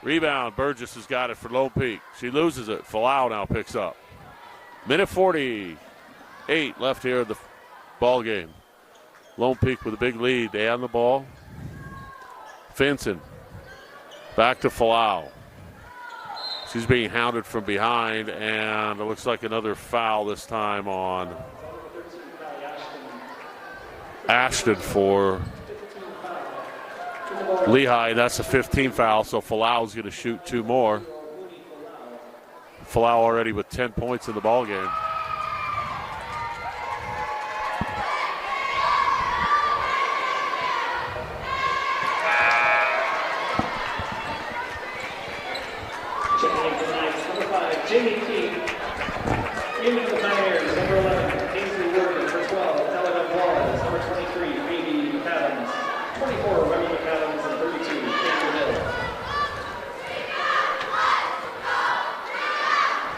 Rebound. Burgess has got it for Lone Peak. She loses it. Falau now picks up. Minute 48 left here in the ball game. Lone Peak with a big lead. They on the ball. Finson back to Falau. She's being hounded from behind, and it looks like another foul this time on Ashton for Lehi. That's a 15 foul, so Falau's going to shoot two more. Falau already with 10 points in the ball game. Jamie King, into the Pioneers, number 11, Ainsley Worthen, number 12, Ellen Wallace, number 23, Amy McAdams, 24, Remy McAdams, and 32, Kendra Hill.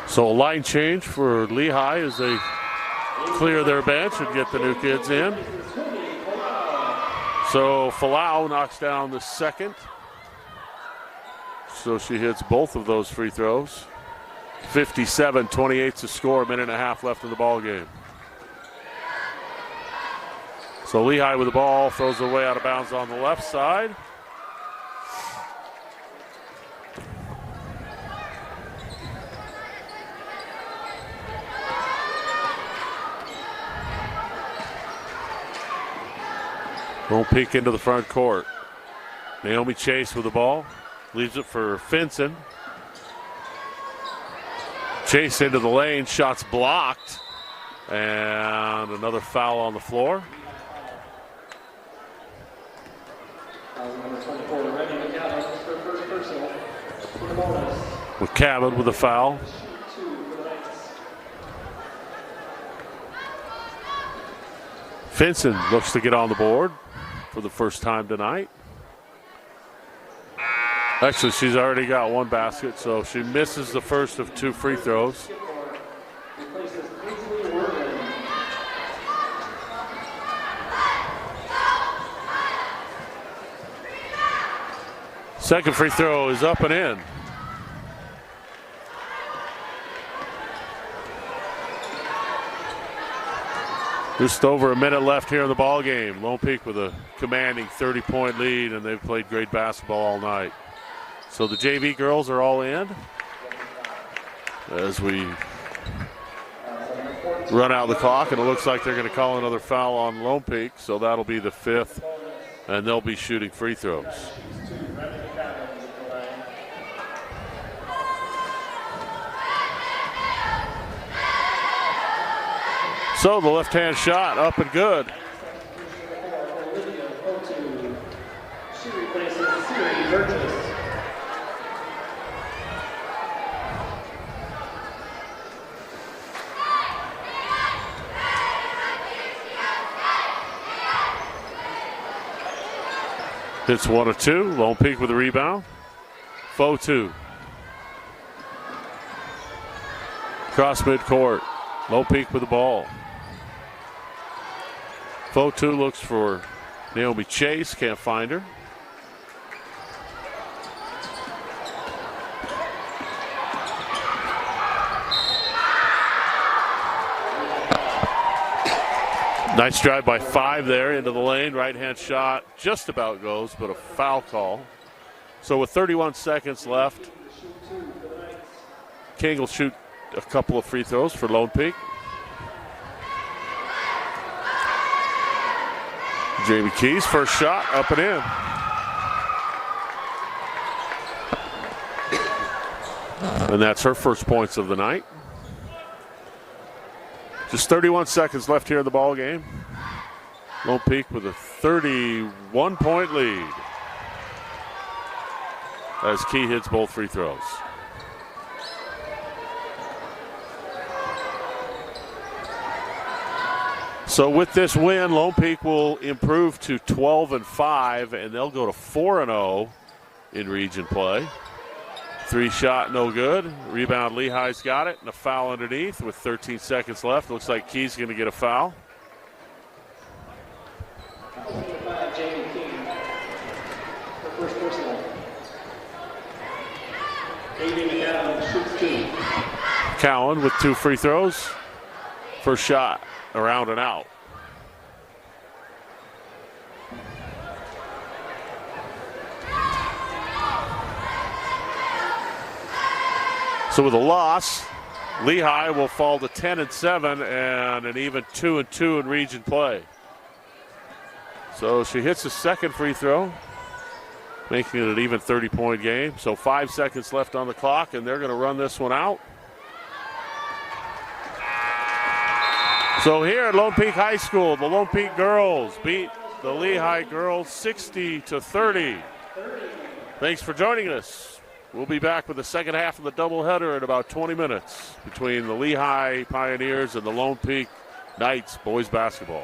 So a line change for Lehi as they clear their bench and get the new kids in. So Falau knocks down the second. So she hits both of those free throws. 57-28 to score, a minute and a half left in the ball game. So Lehi with the ball, throws it away out of bounds on the left side. Lone Peak into the front court. Naomi Chase with the ball, leaves it for Finson. Chase into the lane, shots blocked, and another foul on the floor. Number 24, Remy McAdams, for first personal, for the bonus. McCabe with a foul. Finson looks to get on the board for the first time tonight. Actually, she's already got one basket, so she misses the first of two free throws. Second free throw is up and in. Just over a minute left here in the ball game. Lone Peak with a commanding 30-point lead, and they've played great basketball all night. So the JV girls are all in as we run out the clock, and it looks like they're going to call another foul on Lone Peak, so that'll be the 5th, and they'll be shooting free throws. So the left-hand shot up and good. She replaces Siri Burgess. Hits 1 of 2. Lone Peak with a rebound. Foe 2. Cross midcourt. Lone Peak with the ball. Foe 2 looks for Naomi Chase. Can't find her. Nice drive by 5 there into the lane. Right-hand shot just about goes, but a foul call. So with 31 seconds left, King will shoot a couple of free throws for Lone Peak. Jamie Keys, first shot, up and in. And that's her first points of the night. Just 31 seconds left here in the ball game. Lone Peak with a 31-point lead as Key hits both free throws. So with this win, Lone Peak will improve to 12-5, and they'll go to 4-0 in region play. 3 shot, no good. Rebound, Lehi's got it, and a foul underneath with 13 seconds left. Looks like Key's going to get a foul. Jamie King. Her first personal. Amy McAdams shoots 2. Cowan with 2 free throws. First shot, around and out. So with a loss, Lehi will fall to 10-7 and an even 2-2 in region play. So she hits a second free throw, making it an even 30-point game. So 5 seconds left on the clock, and they're going to run this one out. So here at Lone Peak High School, the Lone Peak girls beat the Lehi girls 60-30. Thanks for joining us. We'll be back with the second half of the doubleheader in about 20 minutes between the Lehi Pioneers and the Lone Peak Knights boys basketball.